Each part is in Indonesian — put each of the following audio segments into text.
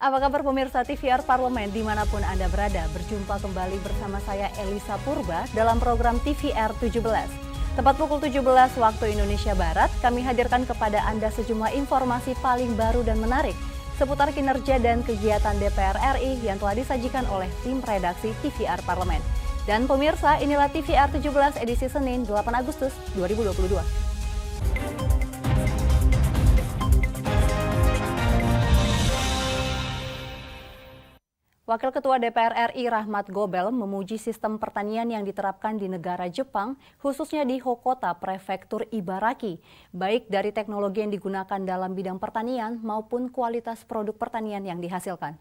Apa kabar pemirsa TVR Parlemen dimanapun Anda berada, berjumpa kembali bersama saya Elisa Purba dalam program TVR 17. Tepat pukul 17 waktu Indonesia Barat, kami hadirkan kepada Anda sejumlah informasi paling baru dan menarik seputar kinerja dan kegiatan DPR RI yang telah disajikan oleh tim redaksi TVR Parlemen. Dan pemirsa, inilah TVR 17 edisi Senin 8 Agustus 2022. Wakil Ketua DPR RI Rahmat Gobel memuji sistem pertanian yang diterapkan di negara Jepang, khususnya di Hokota, Prefektur Ibaraki, baik dari teknologi yang digunakan dalam bidang pertanian maupun kualitas produk pertanian yang dihasilkan.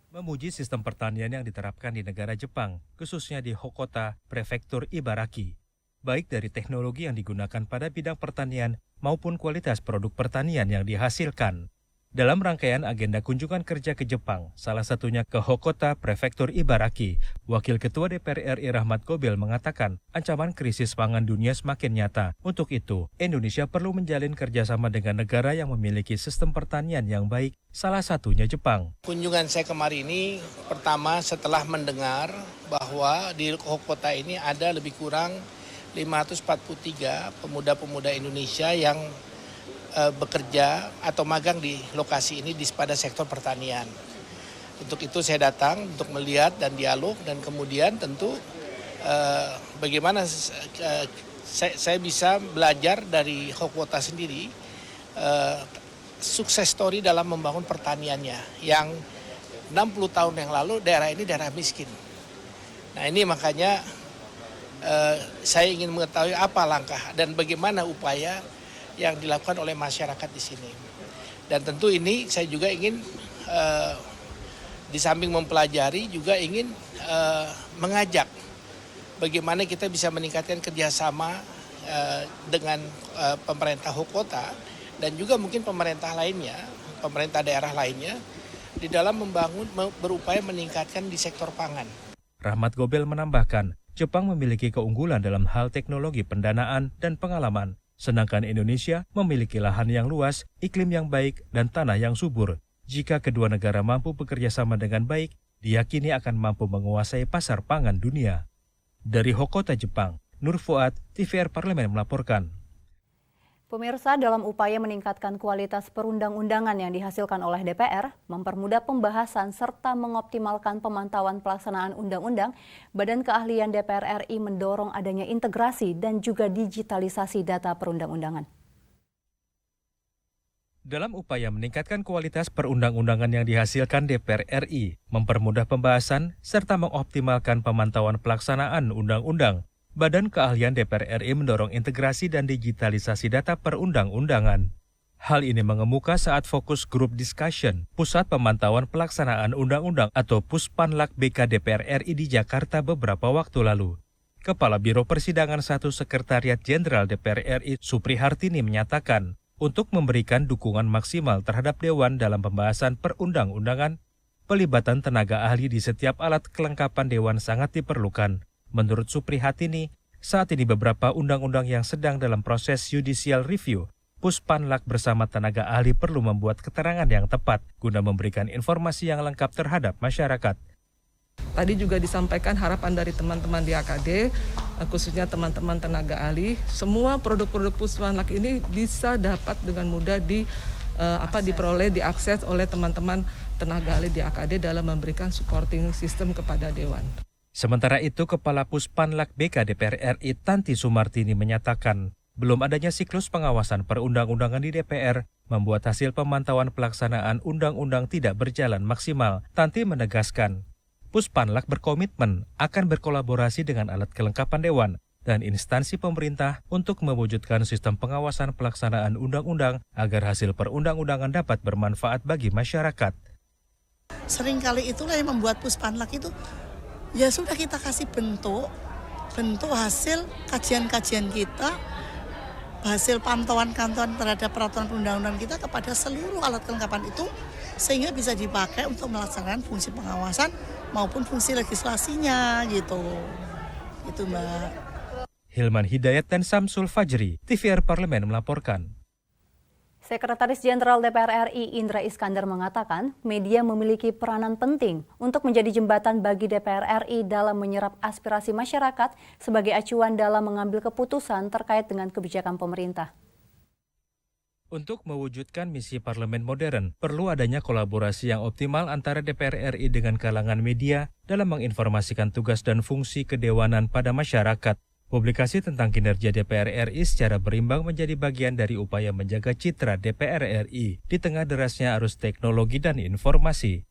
Memuji sistem pertanian yang diterapkan di negara Jepang, khususnya di Hokota, Prefektur Ibaraki, baik dari teknologi yang digunakan pada bidang pertanian maupun kualitas produk pertanian yang dihasilkan. Dalam rangkaian agenda kunjungan kerja ke Jepang, salah satunya ke Hokota, Prefektur Ibaraki, Wakil Ketua DPR RI Rahmat Gobel mengatakan ancaman krisis pangan dunia semakin nyata. Untuk itu, Indonesia perlu menjalin kerjasama dengan negara yang memiliki sistem pertanian yang baik, salah satunya Jepang. Kunjungan saya kemarin ini pertama setelah mendengar bahwa di Hokota ini ada lebih kurang 543 pemuda-pemuda Indonesia yang bekerja atau magang di lokasi ini pada sektor pertanian. Untuk itu saya datang untuk melihat dan dialog dan kemudian tentu bagaimana saya bisa belajar dari Hokota sendiri sukses story dalam membangun pertaniannya yang 60 tahun yang lalu daerah ini daerah miskin. Nah ini makanya saya ingin mengetahui apa langkah dan bagaimana upaya yang dilakukan oleh masyarakat di sini. Dan tentu ini saya juga ingin di samping mempelajari juga ingin mengajak bagaimana kita bisa meningkatkan kerjasama dengan pemerintah Hokota dan juga mungkin pemerintah lainnya, pemerintah daerah lainnya di dalam berupaya meningkatkan di sektor pangan. Rahmat Gobel menambahkan, Jepang memiliki keunggulan dalam hal teknologi pendanaan dan pengalaman. Sedangkan Indonesia memiliki lahan yang luas, iklim yang baik, dan tanah yang subur. Jika kedua negara mampu bekerja sama dengan baik, diyakini akan mampu menguasai pasar pangan dunia. Dari Hokota, Jepang, Nur Fuad, TVR Parlemen melaporkan. Pemirsa, dalam upaya meningkatkan kualitas perundang-undangan yang dihasilkan oleh DPR, mempermudah pembahasan serta mengoptimalkan pemantauan pelaksanaan undang-undang, Badan Keahlian DPR RI mendorong adanya integrasi dan juga digitalisasi data perundang-undangan. Dalam upaya meningkatkan kualitas perundang-undangan yang dihasilkan DPR RI, mempermudah pembahasan serta mengoptimalkan pemantauan pelaksanaan undang-undang, Badan Keahlian DPR RI mendorong integrasi dan digitalisasi data perundang-undangan. Hal ini mengemuka saat fokus Group Discussion, Pusat Pemantauan Pelaksanaan Undang-Undang atau Puspanlak BK DPR RI di Jakarta beberapa waktu lalu. Kepala Biro Persidangan 1 Sekretariat Jenderal DPR RI Supri Hartini menyatakan, untuk memberikan dukungan maksimal terhadap Dewan dalam pembahasan perundang-undangan, pelibatan tenaga ahli di setiap alat kelengkapan Dewan sangat diperlukan. Menurut Supri Hartini, saat ini beberapa undang-undang yang sedang dalam proses judicial review, Puspanlak bersama tenaga ahli perlu membuat keterangan yang tepat guna memberikan informasi yang lengkap terhadap masyarakat. Tadi juga disampaikan harapan dari teman-teman di AKD, khususnya teman-teman tenaga ahli, semua produk-produk Puspanlak ini bisa dapat dengan mudah diperoleh, diakses oleh teman-teman tenaga ahli di AKD dalam memberikan supporting system kepada Dewan. Sementara itu, Kepala Puspanlak BK DPR RI Tanti Sumartini menyatakan, belum adanya siklus pengawasan perundang-undangan di DPR membuat hasil pemantauan pelaksanaan undang-undang tidak berjalan maksimal. Tanti menegaskan, Puspanlak berkomitmen akan berkolaborasi dengan alat kelengkapan Dewan dan instansi pemerintah untuk mewujudkan sistem pengawasan pelaksanaan undang-undang agar hasil perundang-undangan dapat bermanfaat bagi masyarakat. Seringkali itulah yang membuat Puspanlak itu ya sudah kita kasih bentuk hasil kajian-kajian kita, hasil pantauan-pantauan terhadap peraturan perundang-undangan kita kepada seluruh alat kelengkapan itu sehingga bisa dipakai untuk melaksanakan fungsi pengawasan maupun fungsi legislasinya gitu. Itu Mbak. Hilman Hidayat dan Samsul Fajri, TVR Parlemen melaporkan. Sekretaris Jenderal DPR RI Indra Iskandar mengatakan media memiliki peranan penting untuk menjadi jembatan bagi DPR RI dalam menyerap aspirasi masyarakat sebagai acuan dalam mengambil keputusan terkait dengan kebijakan pemerintah. Untuk mewujudkan misi parlemen modern, perlu adanya kolaborasi yang optimal antara DPR RI dengan kalangan media dalam menginformasikan tugas dan fungsi kedewanan pada masyarakat. Publikasi tentang kinerja DPR RI secara berimbang menjadi bagian dari upaya menjaga citra DPR RI di tengah derasnya arus teknologi dan informasi.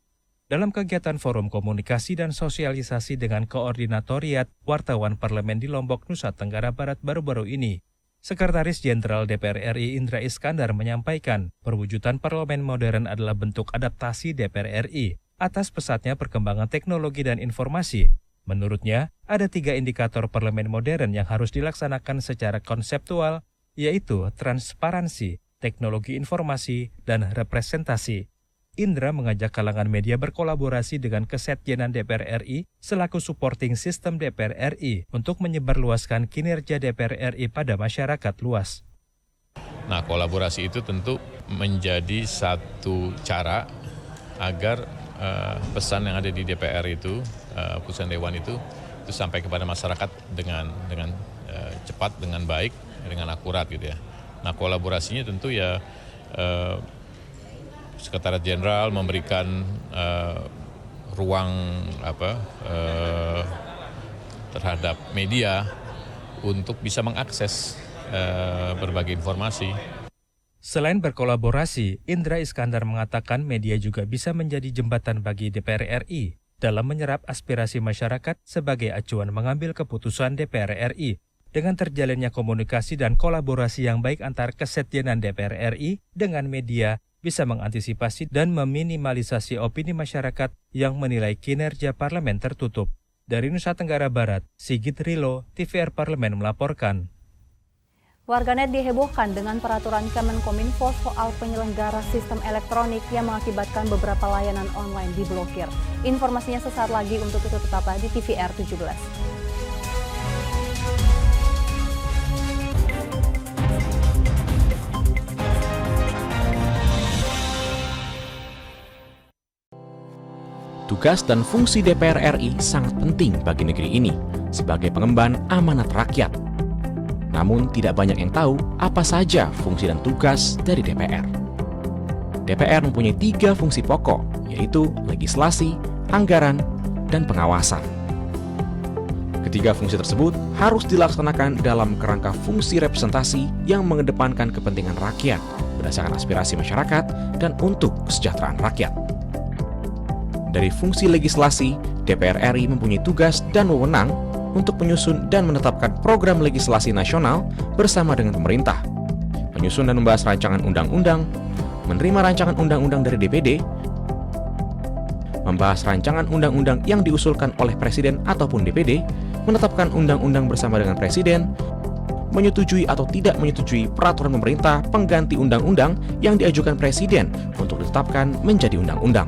Dalam kegiatan forum komunikasi dan sosialisasi dengan Koordinatoriat Wartawan Parlemen di Lombok, Nusa Tenggara Barat baru-baru ini, Sekretaris Jenderal DPR RI Indra Iskandar menyampaikan perwujudan parlemen modern adalah bentuk adaptasi DPR RI atas pesatnya perkembangan teknologi dan informasi. Menurutnya, ada 3 indikator parlemen modern yang harus dilaksanakan secara konseptual, yaitu transparansi, teknologi informasi, dan representasi. Indra mengajak kalangan media berkolaborasi dengan Kesetjenan DPR RI selaku supporting system DPR RI untuk menyebarluaskan kinerja DPR RI pada masyarakat luas. Nah, kolaborasi itu tentu menjadi satu cara agar pesan yang ada di DPR itu, putusan Dewan itu sampai kepada masyarakat dengan cepat, dengan baik, dengan akurat gitu ya. Nah, kolaborasinya tentu ya Sekretariat Jenderal memberikan ruang terhadap media untuk bisa mengakses berbagai informasi. Selain berkolaborasi, Indra Iskandar mengatakan media juga bisa menjadi jembatan bagi DPR RI dalam menyerap aspirasi masyarakat sebagai acuan mengambil keputusan DPR RI. Dengan terjalinnya komunikasi dan kolaborasi yang baik antar Kesetjenan DPR RI dengan media bisa mengantisipasi dan meminimalisasi opini masyarakat yang menilai kinerja parlemen tertutup. Dari Nusa Tenggara Barat, Sigit Rilo, TVR Parlemen melaporkan. Warganet dihebohkan dengan peraturan Kemenkominfo soal penyelenggara sistem elektronik yang mengakibatkan beberapa layanan online diblokir. Informasinya sesaat lagi, untuk itu tetaplah di TVR 17. Tugas dan fungsi DPR RI sangat penting bagi negeri ini sebagai pengemban amanat rakyat. Namun tidak banyak yang tahu apa saja fungsi dan tugas dari DPR. DPR mempunyai 3 fungsi pokok, yaitu legislasi, anggaran, dan pengawasan. Ketiga fungsi tersebut harus dilaksanakan dalam kerangka fungsi representasi yang mengedepankan kepentingan rakyat berdasarkan aspirasi masyarakat dan untuk kesejahteraan rakyat. Dari fungsi legislasi, DPR RI mempunyai tugas dan wewenang untuk menyusun dan menetapkan program legislasi nasional bersama dengan pemerintah, menyusun dan membahas rancangan undang-undang, menerima rancangan undang-undang dari DPD, membahas rancangan undang-undang yang diusulkan oleh Presiden ataupun DPD, menetapkan undang-undang bersama dengan Presiden, menyetujui atau tidak menyetujui peraturan pemerintah pengganti undang-undang yang diajukan Presiden untuk ditetapkan menjadi undang-undang.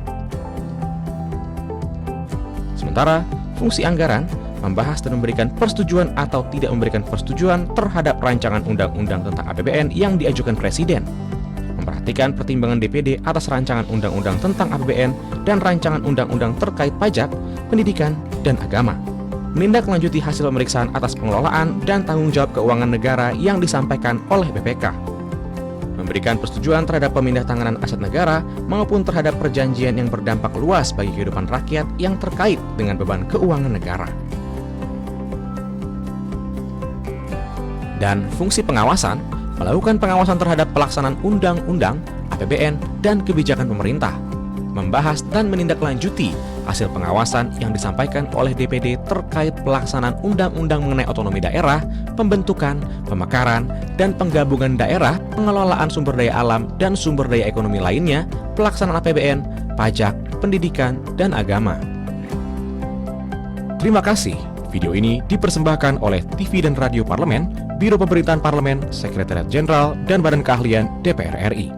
Sementara, fungsi anggaran membahas dan memberikan persetujuan atau tidak memberikan persetujuan terhadap rancangan undang-undang tentang APBN yang diajukan Presiden, memperhatikan pertimbangan DPD atas rancangan undang-undang tentang APBN dan rancangan undang-undang terkait pajak, pendidikan, dan agama, menindaklanjuti hasil pemeriksaan atas pengelolaan dan tanggung jawab keuangan negara yang disampaikan oleh BPK, memberikan persetujuan terhadap pemindahtanganan aset negara maupun terhadap perjanjian yang berdampak luas bagi kehidupan rakyat yang terkait dengan beban keuangan negara. Dan fungsi pengawasan, melakukan pengawasan terhadap pelaksanaan undang-undang, APBN, dan kebijakan pemerintah, membahas dan menindaklanjuti hasil pengawasan yang disampaikan oleh DPD terkait pelaksanaan undang-undang mengenai otonomi daerah, pembentukan, pemekaran, dan penggabungan daerah, pengelolaan sumber daya alam dan sumber daya ekonomi lainnya, pelaksanaan APBN, pajak, pendidikan, dan agama. Terima kasih. Video ini dipersembahkan oleh TV dan Radio Parlemen, Biro Pemerintahan Parlemen, Sekretariat Jenderal, dan Badan Keahlian DPR RI.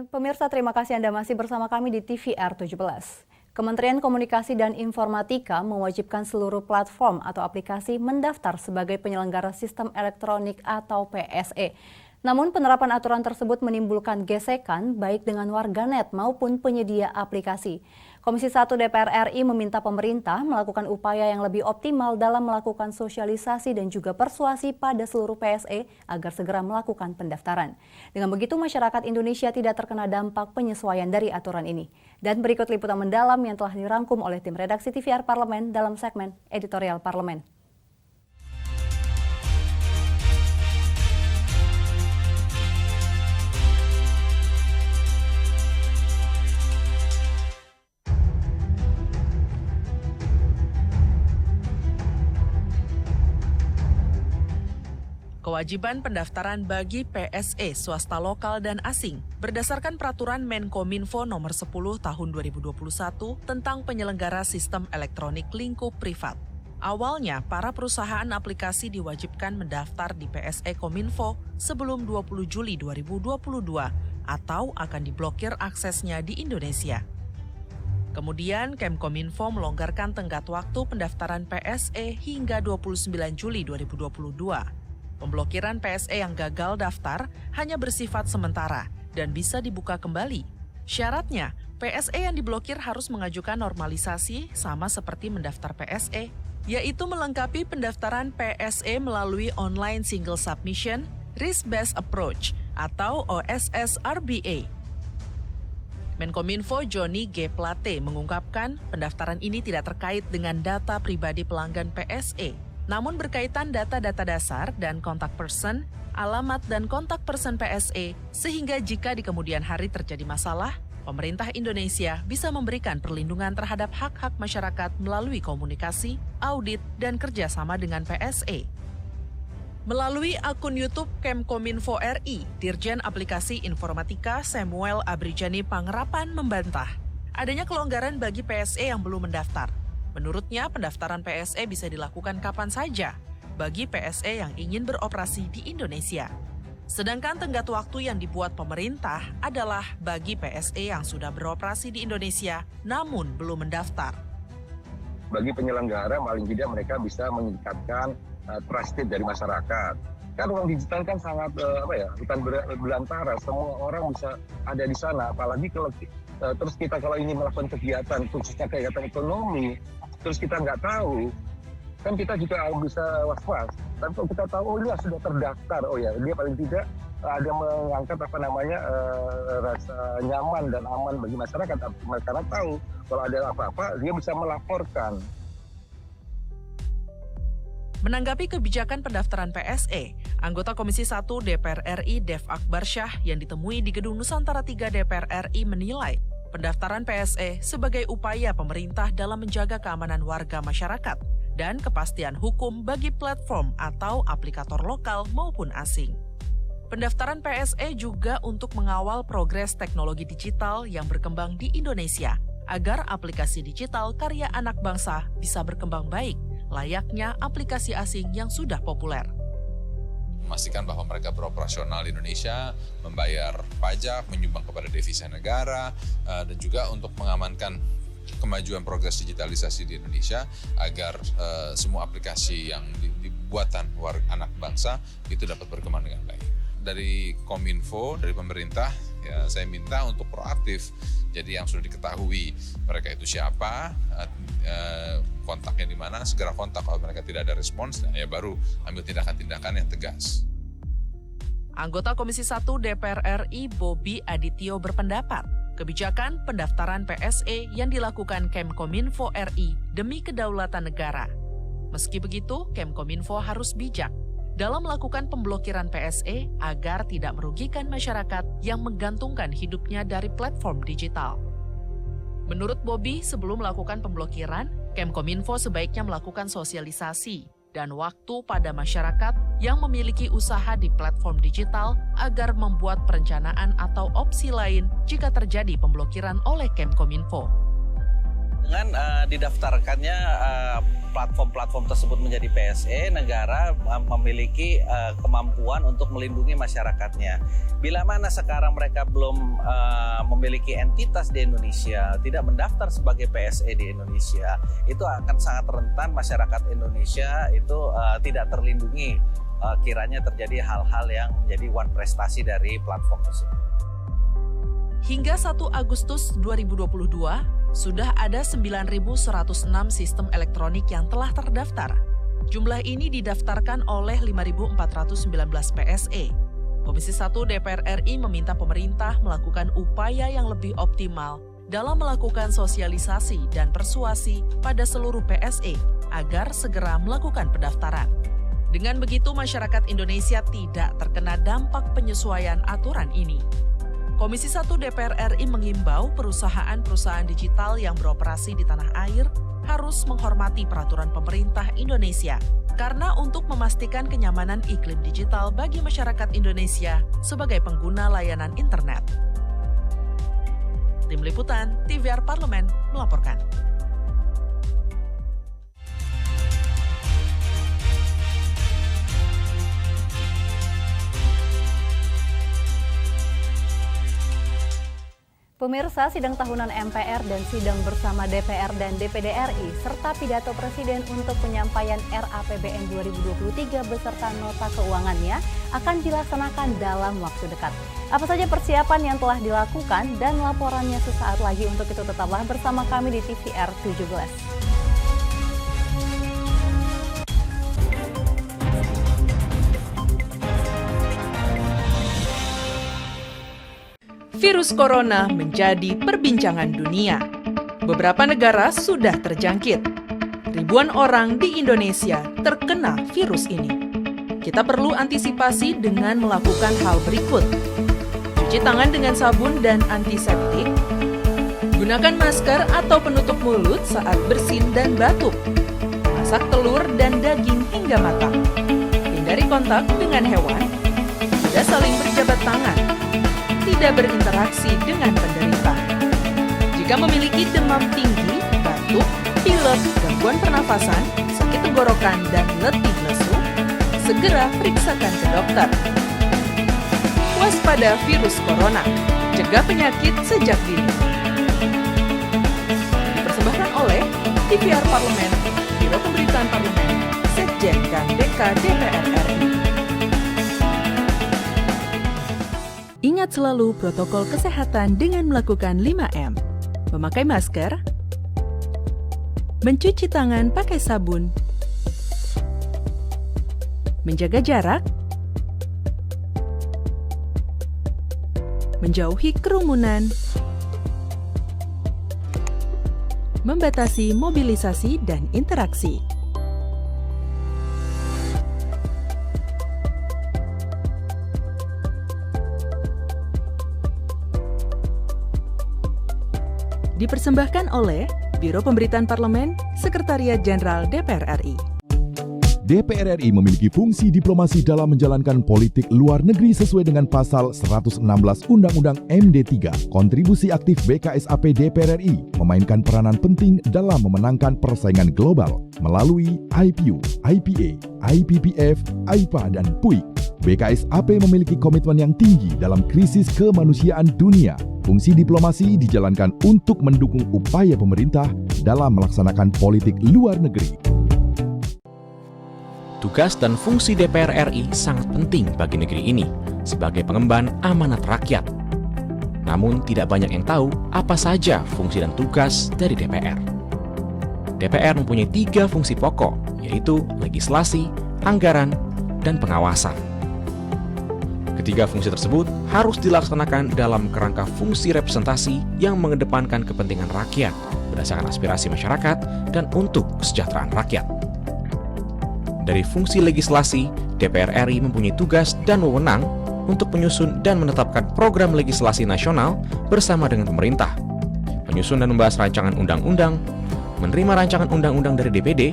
Pemirsa, terima kasih Anda masih bersama kami di TVR 17. Kementerian Komunikasi dan Informatika mewajibkan seluruh platform atau aplikasi mendaftar sebagai penyelenggara sistem elektronik atau PSE. Namun penerapan aturan tersebut menimbulkan gesekan baik dengan warganet maupun penyedia aplikasi. Komisi 1 DPR RI meminta pemerintah melakukan upaya yang lebih optimal dalam melakukan sosialisasi dan juga persuasi pada seluruh PSE agar segera melakukan pendaftaran. Dengan begitu masyarakat Indonesia tidak terkena dampak penyesuaian dari aturan ini. Dan berikut liputan mendalam yang telah dirangkum oleh tim redaksi TVR Parlemen dalam segmen Editorial Parlemen. Kewajiban pendaftaran bagi PSE swasta lokal dan asing berdasarkan peraturan Menkominfo nomor 10 tahun 2021 tentang penyelenggara sistem elektronik lingkup privat. Awalnya, para perusahaan aplikasi diwajibkan mendaftar di PSE Kominfo sebelum 20 Juli 2022 atau akan diblokir aksesnya di Indonesia. Kemudian, Kemkominfo melonggarkan tenggat waktu pendaftaran PSE hingga 29 Juli 2022. Pemblokiran PSE yang gagal daftar hanya bersifat sementara dan bisa dibuka kembali. Syaratnya, PSE yang diblokir harus mengajukan normalisasi sama seperti mendaftar PSE, yaitu melengkapi pendaftaran PSE melalui Online Single Submission Risk-Based Approach atau OSS-RBA. Menkominfo Johnny G. Plate mengungkapkan pendaftaran ini tidak terkait dengan data pribadi pelanggan PSE, namun berkaitan data-data dasar dan kontak person, alamat dan kontak person PSE, sehingga jika di kemudian hari terjadi masalah, pemerintah Indonesia bisa memberikan perlindungan terhadap hak-hak masyarakat melalui komunikasi, audit, dan kerjasama dengan PSE. Melalui akun YouTube Kemkominfo RI, Dirjen Aplikasi Informatika Samuel Abrijani Pangerapan membantah adanya kelonggaran bagi PSE yang belum mendaftar. Menurutnya, pendaftaran PSE bisa dilakukan kapan saja bagi PSE yang ingin beroperasi di Indonesia. Sedangkan tenggat waktu yang dibuat pemerintah adalah bagi PSE yang sudah beroperasi di Indonesia namun belum mendaftar. Bagi penyelenggara, paling tidak mereka bisa meningkatkan trusted dari masyarakat. Kan uang digital kan sangat bukan belantara, semua orang bisa ada di sana. Apalagi kalau terus kita kalau ini melakukan kegiatan, khususnya kegiatan ekonomi, terus kita nggak tahu, kan kita juga bisa was-was. Tapi kalau kita tahu, oh dia sudah terdaftar, oh ya dia paling tidak ada mengangkat rasa nyaman dan aman bagi masyarakat, karena tahu kalau ada apa-apa dia bisa melaporkan. Menanggapi kebijakan pendaftaran PSE, anggota Komisi 1 DPR RI Dev Akbarsyah yang ditemui di Gedung Nusantara 3 DPR RI menilai pendaftaran PSE sebagai upaya pemerintah dalam menjaga keamanan warga masyarakat dan kepastian hukum bagi platform atau aplikator lokal maupun asing. Pendaftaran PSE juga untuk mengawal progres teknologi digital yang berkembang di Indonesia agar aplikasi digital karya anak bangsa bisa berkembang baik, layaknya aplikasi asing yang sudah populer. Memastikan bahwa mereka beroperasional di Indonesia, membayar pajak, menyumbang kepada devisa negara, dan juga untuk mengamankan kemajuan progres digitalisasi di Indonesia agar semua aplikasi yang dibuatan anak bangsa itu dapat berkembang dengan baik. Dari Kominfo, dari pemerintah, ya saya minta untuk proaktif. Jadi yang sudah diketahui mereka itu siapa, kontaknya di mana, segera kontak. Kalau mereka tidak ada respons, ya baru ambil tindakan-tindakan yang tegas. Anggota Komisi 1 DPR RI Bobi Adityo berpendapat, kebijakan pendaftaran PSE yang dilakukan Kemkominfo RI demi kedaulatan negara. Meski begitu, Kemkominfo harus bijak dalam melakukan pemblokiran PSE agar tidak merugikan masyarakat yang menggantungkan hidupnya dari platform digital. Menurut Bobi, sebelum melakukan pemblokiran, Kemkominfo sebaiknya melakukan sosialisasi dan waktu pada masyarakat yang memiliki usaha di platform digital agar membuat perencanaan atau opsi lain jika terjadi pemblokiran oleh Kemkominfo. Dengan didaftarkannya platform-platform tersebut menjadi PSE, negara memiliki kemampuan untuk melindungi masyarakatnya. Bila mana sekarang mereka belum memiliki entitas di Indonesia, tidak mendaftar sebagai PSE di Indonesia, itu akan sangat rentan masyarakat Indonesia itu tidak terlindungi kiranya terjadi hal-hal yang menjadi wan prestasi dari platform tersebut. Hingga 1 Agustus 2022, sudah ada 9.106 sistem elektronik yang telah terdaftar. Jumlah ini didaftarkan oleh 5.419 PSE. Komisi 1 DPR RI meminta pemerintah melakukan upaya yang lebih optimal dalam melakukan sosialisasi dan persuasi pada seluruh PSE agar segera melakukan pendaftaran. Dengan begitu, masyarakat Indonesia tidak terkena dampak penyesuaian aturan ini. Komisi 1 DPR RI mengimbau perusahaan-perusahaan digital yang beroperasi di tanah air harus menghormati peraturan pemerintah Indonesia karena untuk memastikan kenyamanan iklim digital bagi masyarakat Indonesia sebagai pengguna layanan internet. Tim Liputan TVR Parlemen melaporkan. Pemirsa, sidang tahunan MPR dan sidang bersama DPR dan DPD RI serta pidato Presiden untuk penyampaian RAPBN 2023 beserta nota keuangannya akan dilaksanakan dalam waktu dekat. Apa saja persiapan yang telah dilakukan dan laporannya sesaat lagi. Untuk itu tetaplah bersama kami di TVR 17. Virus corona menjadi perbincangan dunia. Beberapa negara sudah terjangkit. Ribuan orang di Indonesia terkena virus ini. Kita perlu antisipasi dengan melakukan hal berikut. Cuci tangan dengan sabun dan antiseptik. Gunakan masker atau penutup mulut saat bersin dan batuk. Masak telur dan daging hingga matang. Hindari kontak dengan hewan. Tidak saling berjabat tangan. Tidak berinteraksi dengan penderita. Jika memiliki demam tinggi, batuk, pilek, gangguan pernafasan, sakit tenggorokan, dan letih lesu, segera periksakan ke dokter. Waspada virus corona, cegah penyakit sejak dini. Dipersembahkan oleh TVR Parlemen, Biro Pemberitaan Parlemen, Sekjen dan DK DPR RI. Ingat selalu protokol kesehatan dengan melakukan 5M. Memakai masker, mencuci tangan pakai sabun, menjaga jarak, menjauhi kerumunan, membatasi mobilisasi dan interaksi. Dipersembahkan oleh Biro Pemberitaan Parlemen, Sekretariat Jenderal DPR RI. DPR RI memiliki fungsi diplomasi dalam menjalankan politik luar negeri sesuai dengan pasal 116 Undang-Undang MD3. Kontribusi aktif BKSAP DPR RI memainkan peranan penting dalam memenangkan persaingan global melalui IPU, IPA, IPPF, AIPA, dan PUIK. BKSAP memiliki komitmen yang tinggi dalam krisis kemanusiaan dunia. Fungsi diplomasi dijalankan untuk mendukung upaya pemerintah dalam melaksanakan politik luar negeri. Tugas dan fungsi DPR RI sangat penting bagi negeri ini sebagai pengemban amanat rakyat. Namun tidak banyak yang tahu apa saja fungsi dan tugas dari DPR. DPR mempunyai 3 fungsi pokok, yaitu legislasi, anggaran, dan pengawasan. Ketiga fungsi tersebut harus dilaksanakan dalam kerangka fungsi representasi yang mengedepankan kepentingan rakyat berdasarkan aspirasi masyarakat dan untuk kesejahteraan rakyat. Dari fungsi legislasi, DPR RI mempunyai tugas dan wewenang untuk menyusun dan menetapkan program legislasi nasional bersama dengan pemerintah, menyusun dan membahas rancangan undang-undang, menerima rancangan undang-undang dari DPD,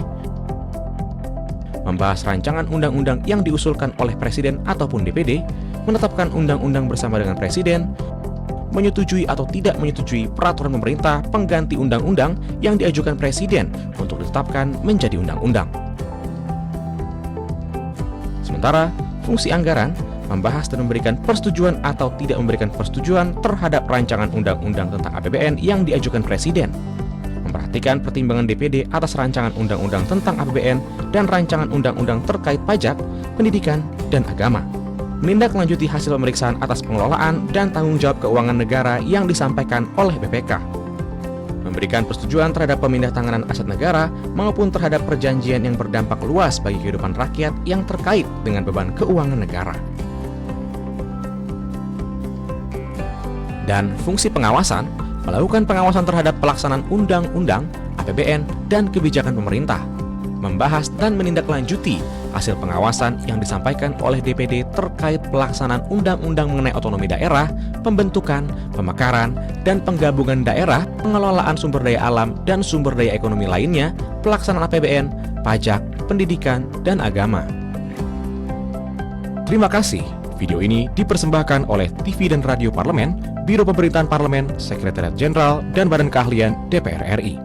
membahas rancangan undang-undang yang diusulkan oleh Presiden ataupun DPD, menetapkan undang-undang bersama dengan Presiden, menyetujui atau tidak menyetujui peraturan pemerintah pengganti undang-undang yang diajukan Presiden untuk ditetapkan menjadi undang-undang. Sementara, fungsi anggaran membahas dan memberikan persetujuan atau tidak memberikan persetujuan terhadap rancangan undang-undang tentang APBN yang diajukan Presiden, memperhatikan pertimbangan DPD atas rancangan undang-undang tentang APBN dan rancangan undang-undang terkait pajak, pendidikan, dan agama, menindaklanjuti hasil pemeriksaan atas pengelolaan dan tanggung jawab keuangan negara yang disampaikan oleh BPK, memberikan persetujuan terhadap pemindahantanganan aset negara maupun terhadap perjanjian yang berdampak luas bagi kehidupan rakyat yang terkait dengan beban keuangan negara. Dan fungsi pengawasan, melakukan pengawasan terhadap pelaksanaan undang-undang, APBN, dan kebijakan pemerintah, membahas dan menindaklanjuti hasil pengawasan yang disampaikan oleh DPD terkait pelaksanaan undang-undang mengenai otonomi daerah, pembentukan, pemekaran, dan penggabungan daerah, pengelolaan sumber daya alam dan sumber daya ekonomi lainnya, pelaksanaan APBN, pajak, pendidikan, dan agama. Terima kasih. Video ini dipersembahkan oleh TV dan Radio Parlemen, Biro Pemerintahan Parlemen, Sekretariat Jenderal, dan Badan Keahlian DPR RI.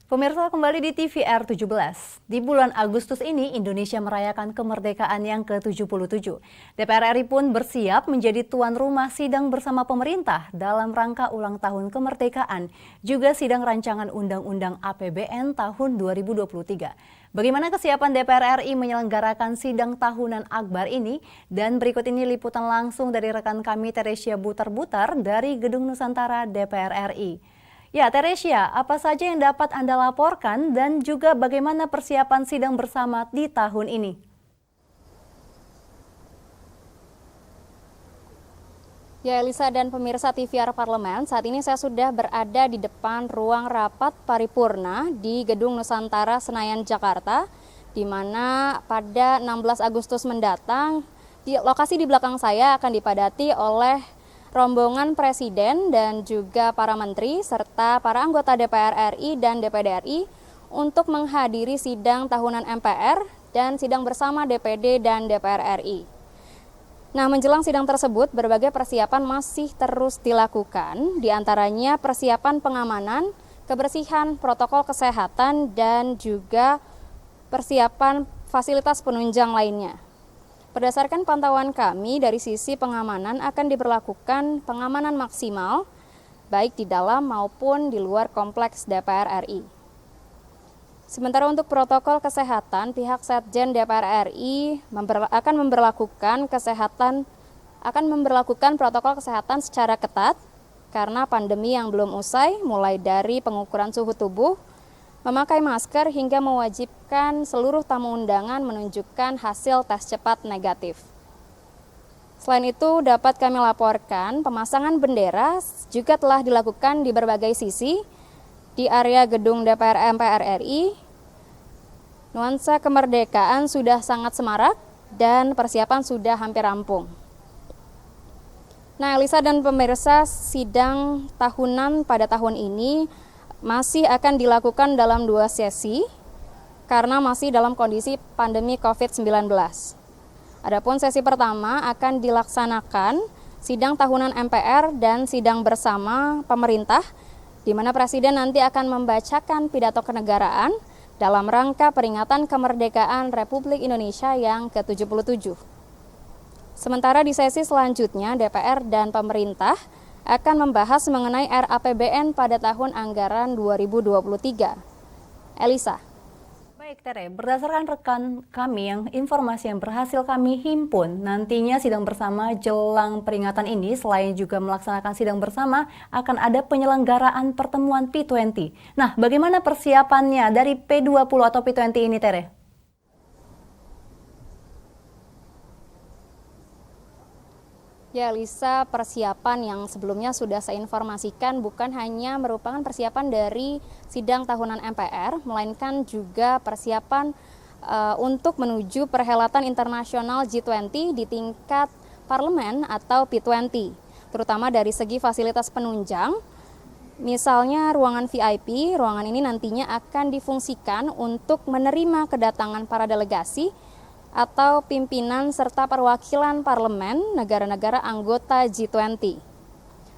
Pemirsa, kembali di TVR 17. Di bulan Agustus ini, Indonesia merayakan kemerdekaan yang ke-77. DPR RI pun bersiap menjadi tuan rumah sidang bersama pemerintah dalam rangka ulang tahun kemerdekaan, juga sidang rancangan Undang-Undang APBN tahun 2023. Bagaimana kesiapan DPR RI menyelenggarakan sidang tahunan akbar ini? Dan berikut ini liputan langsung dari rekan kami Teresia Butar-Butar dari Gedung Nusantara DPR RI. Ya, Teresia, apa saja yang dapat Anda laporkan dan juga bagaimana persiapan sidang bersama di tahun ini? Ya, Elisa dan pemirsa TVR Parlemen, saat ini saya sudah berada di depan ruang rapat paripurna di Gedung Nusantara Senayan, Jakarta, di mana pada 16 Agustus mendatang, lokasi di belakang saya akan dipadati oleh rombongan Presiden dan juga para menteri serta para anggota DPR RI dan DPD RI untuk menghadiri sidang tahunan MPR dan sidang bersama DPD dan DPR RI. Nah, menjelang sidang tersebut, berbagai persiapan masih terus dilakukan, diantaranya persiapan pengamanan, kebersihan, protokol kesehatan, dan juga persiapan fasilitas penunjang lainnya. Berdasarkan pantauan kami, dari sisi pengamanan akan diberlakukan pengamanan maksimal, baik di dalam maupun di luar kompleks DPR RI. Sementara untuk protokol kesehatan, pihak Setjen DPR RI akan memberlakukan protokol kesehatan secara ketat karena pandemi yang belum usai, mulai dari pengukuran suhu tubuh, memakai masker hingga mewajibkan seluruh tamu undangan menunjukkan hasil tes cepat negatif. Selain itu, dapat kami laporkan pemasangan bendera juga telah dilakukan di berbagai sisi di area gedung DPR MPR RI. Nuansa kemerdekaan sudah sangat semarak dan persiapan sudah hampir rampung. Nah, Elisa dan pemirsa, sidang tahunan pada tahun ini masih akan dilakukan dalam 2 sesi karena masih dalam kondisi pandemi COVID-19. Adapun sesi pertama akan dilaksanakan sidang tahunan MPR dan sidang bersama pemerintah, di mana Presiden nanti akan membacakan pidato kenegaraan dalam rangka peringatan kemerdekaan Republik Indonesia yang ke-77. Sementara di sesi selanjutnya, DPR dan pemerintah akan membahas mengenai RAPBN pada tahun anggaran 2023. Elisa. Baik, Tere, berdasarkan rekan kami informasi yang berhasil kami himpun, nantinya sidang bersama jelang peringatan ini, selain juga melaksanakan sidang bersama, akan ada penyelenggaraan pertemuan P20. Nah, bagaimana persiapannya dari P20 atau P20 ini, Tere? Ya, Lisa, persiapan yang sebelumnya sudah saya informasikan bukan hanya merupakan persiapan dari sidang tahunan MPR, melainkan juga persiapan untuk menuju perhelatan internasional G20 di tingkat parlemen atau P20, terutama dari segi fasilitas penunjang. Misalnya ruangan VIP, ruangan ini nantinya akan difungsikan untuk menerima kedatangan para delegasi atau pimpinan serta perwakilan parlemen negara-negara anggota G20.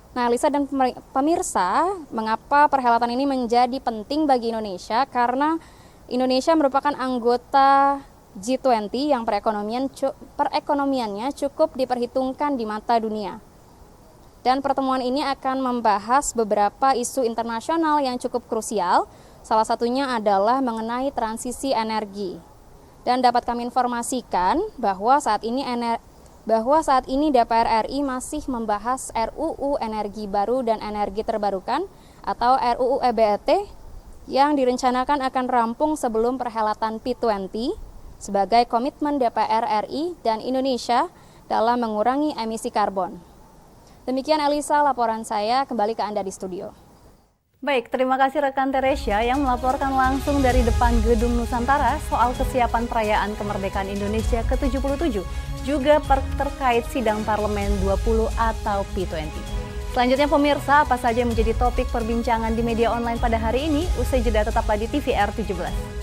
Nah, Lisa dan pemirsa, mengapa perhelatan ini menjadi penting bagi Indonesia? Karena Indonesia merupakan anggota G20 yang perekonomiannya cukup diperhitungkan di mata dunia. Dan pertemuan ini akan membahas beberapa isu internasional yang cukup krusial, salah satunya adalah mengenai transisi energi. Dan dapat kami informasikan bahwa saat ini DPR RI masih membahas RUU Energi Baru dan Energi Terbarukan atau RUU EBT yang direncanakan akan rampung sebelum perhelatan P20 sebagai komitmen DPR RI dan Indonesia dalam mengurangi emisi karbon. Demikian Elisa, laporan saya, kembali ke Anda di studio. Baik, terima kasih rekan Teresia yang melaporkan langsung dari depan Gedung Nusantara soal kesiapan perayaan kemerdekaan Indonesia ke-77, juga terkait sidang parlemen 20 atau P20. Selanjutnya pemirsa, apa saja yang menjadi topik perbincangan di media online pada hari ini? Usai jeda tetaplah di TVR 17.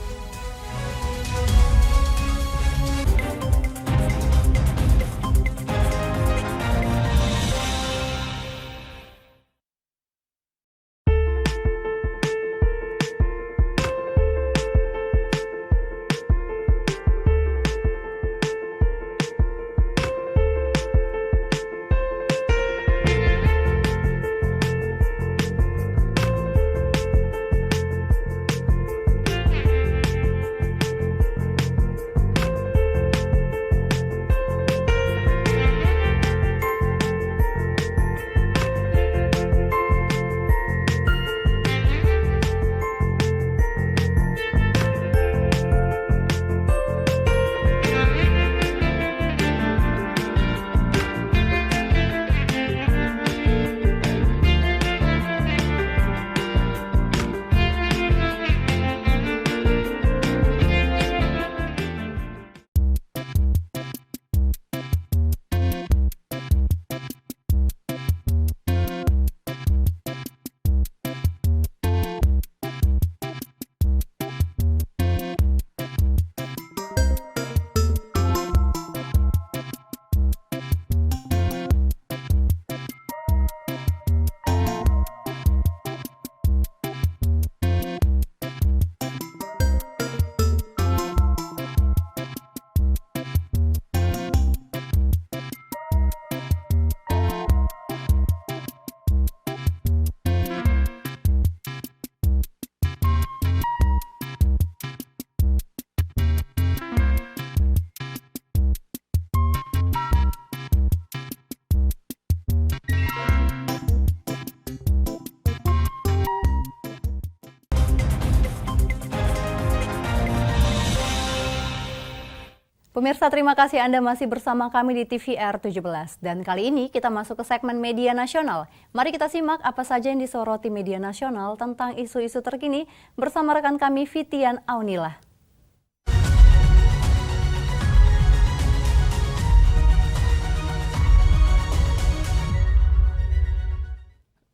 Pemirsa, terima kasih Anda masih bersama kami di TVR 17. Dan kali ini kita masuk ke segmen media nasional. Mari kita simak apa saja yang disoroti media nasional tentang isu-isu terkini bersama rekan kami Fitian Aunila.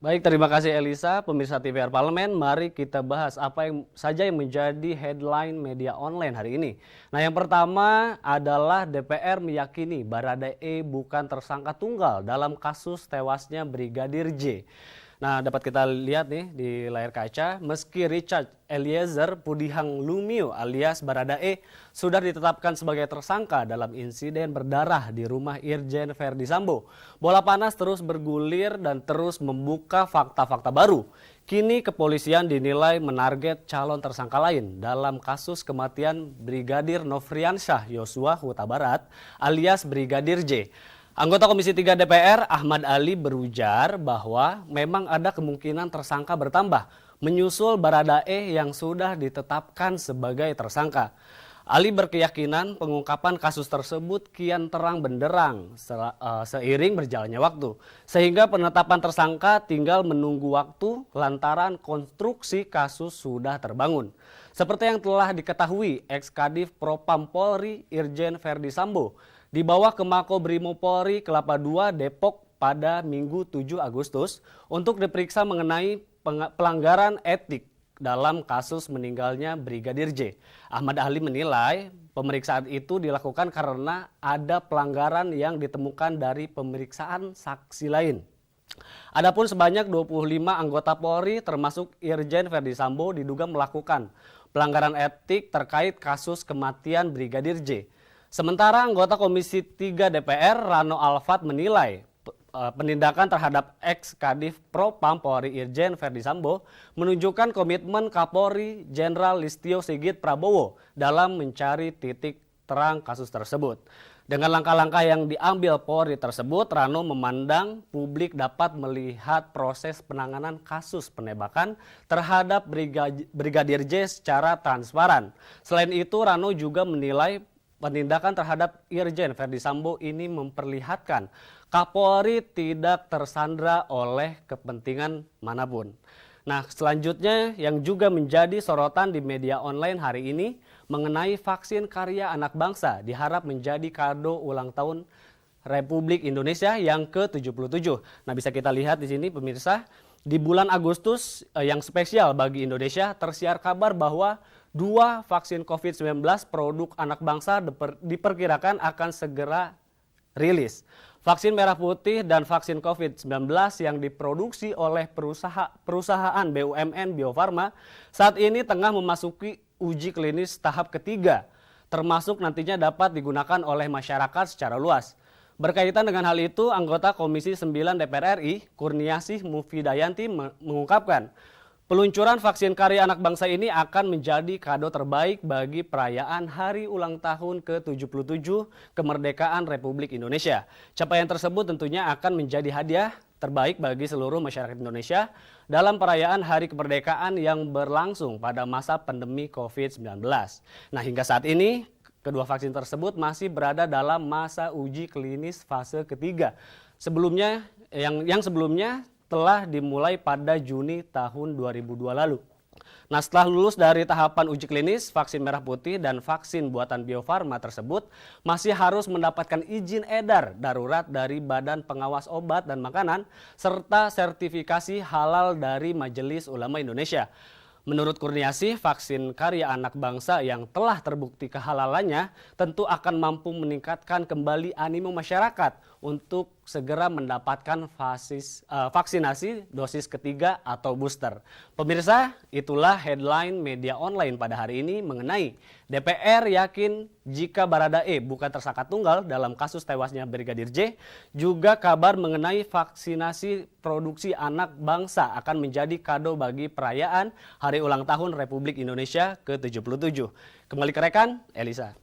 Baik, terima kasih Elisa. Pemirsa TVR Parlemen, mari kita bahas apa yang saja yang menjadi headline media online hari ini. Nah, yang pertama adalah DPR meyakini Baradae bukan tersangka tunggal dalam kasus tewasnya Brigadir J. Nah, dapat kita lihat nih di layar kaca, meski Richard Eliezer Pudihang Lumiu alias Baradae sudah ditetapkan sebagai tersangka dalam insiden berdarah di rumah Irjen Verdi Sambo, bola panas terus bergulir dan terus membuka fakta-fakta baru. Kini kepolisian dinilai menarget calon tersangka lain dalam kasus kematian Brigadir Nofriansyah Yosua Huta Barat alias Brigadir J. Anggota Komisi 3 DPR Ahmad Ali berujar bahwa memang ada kemungkinan tersangka bertambah menyusul Baradae yang sudah ditetapkan sebagai tersangka. Ali berkeyakinan pengungkapan kasus tersebut kian terang benderang seiring berjalannya waktu. Sehingga penetapan tersangka tinggal menunggu waktu lantaran konstruksi kasus sudah terbangun. Seperti yang telah diketahui ex-Kadif Propam Polri Irjen Verdi Sambo dibawa ke Mako Brimob Polri Kelapa II Depok pada Minggu 7 Agustus untuk diperiksa mengenai pelanggaran etik dalam kasus meninggalnya Brigadir J. Ahmad Ali menilai pemeriksaan itu dilakukan karena ada pelanggaran yang ditemukan dari pemeriksaan saksi lain. Adapun sebanyak 25 anggota Polri termasuk Irjen Verdi Sambo diduga melakukan pelanggaran etik terkait kasus kematian Brigadir J. Sementara anggota Komisi 3 DPR Rano Alfat menilai penindakan terhadap ex-Kadif Propam Polri Irjen Verdi Sambo menunjukkan komitmen Kapolri Jenderal Listio Sigit Prabowo dalam mencari titik terang kasus tersebut. Dengan langkah-langkah yang diambil Polri tersebut, Rano memandang publik dapat melihat proses penanganan kasus penembakan terhadap Brigadir J secara transparan. Selain itu, Rano juga menilai penindakan terhadap Irjen Verdi Sambo ini memperlihatkan Kapolri tidak tersandra oleh kepentingan manapun. Nah, selanjutnya yang juga menjadi sorotan di media online hari ini mengenai vaksin karya anak bangsa diharap menjadi kado ulang tahun Republik Indonesia yang ke-77. Nah, bisa kita lihat di sini pemirsa, di bulan Agustus yang spesial bagi Indonesia tersiar kabar bahwa 2 vaksin COVID-19 produk anak bangsa diperkirakan akan segera rilis. Vaksin merah putih dan vaksin COVID-19 yang diproduksi oleh perusahaan BUMN Bio Farma saat ini tengah memasuki uji klinis tahap ketiga, termasuk nantinya dapat digunakan oleh masyarakat secara luas. Berkaitan dengan hal itu, anggota Komisi 9 DPR RI, Kurniasih Mufidayanti mengungkapkan, peluncuran vaksin karya anak bangsa ini akan menjadi kado terbaik bagi perayaan Hari Ulang Tahun ke-77 Kemerdekaan Republik Indonesia. Capaian tersebut tentunya akan menjadi hadiah terbaik bagi seluruh masyarakat Indonesia dalam perayaan Hari Kemerdekaan yang berlangsung pada masa pandemi COVID-19. Nah, hingga saat ini, kedua vaksin tersebut masih berada dalam masa uji klinis fase ketiga. Sebelumnya, yang sebelumnya telah dimulai pada Juni tahun 2002 lalu. Nah, setelah lulus dari tahapan uji klinis, vaksin merah putih dan vaksin buatan Bio Farma tersebut masih harus mendapatkan izin edar darurat dari Badan Pengawas Obat dan Makanan serta sertifikasi halal dari Majelis Ulama Indonesia. Menurut Kurniasih, vaksin karya anak bangsa yang telah terbukti kehalalannya tentu akan mampu meningkatkan kembali animo masyarakat untuk segera mendapatkan vaksinasi dosis ketiga atau booster. Pemirsa, itulah headline media online pada hari ini mengenai DPR yakin jika Baradae bukan tersangka tunggal dalam kasus tewasnya Brigadir J, juga kabar mengenai vaksinasi produksi anak bangsa akan menjadi kado bagi perayaan Hari Ulang Tahun Republik Indonesia ke-77. Kembali ke rekan, Elisa.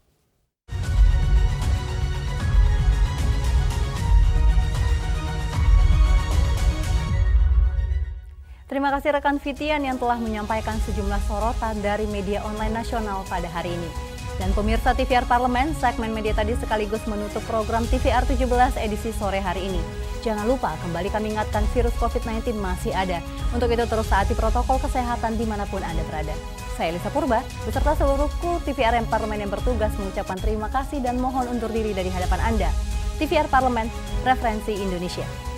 Terima kasih rekan Fitian yang telah menyampaikan sejumlah sorotan dari media online nasional pada hari ini. Dan pemirsa TVR Parlemen, segmen media tadi sekaligus menutup program TVR 17 edisi sore hari ini. Jangan lupa kembali kami ingatkan virus COVID-19 masih ada. Untuk itu terus taati protokol kesehatan dimanapun Anda berada. Saya Elisa Purba, beserta seluruh kru TVR Parlemen yang bertugas mengucapkan terima kasih dan mohon undur diri dari hadapan Anda. TVR Parlemen, referensi Indonesia.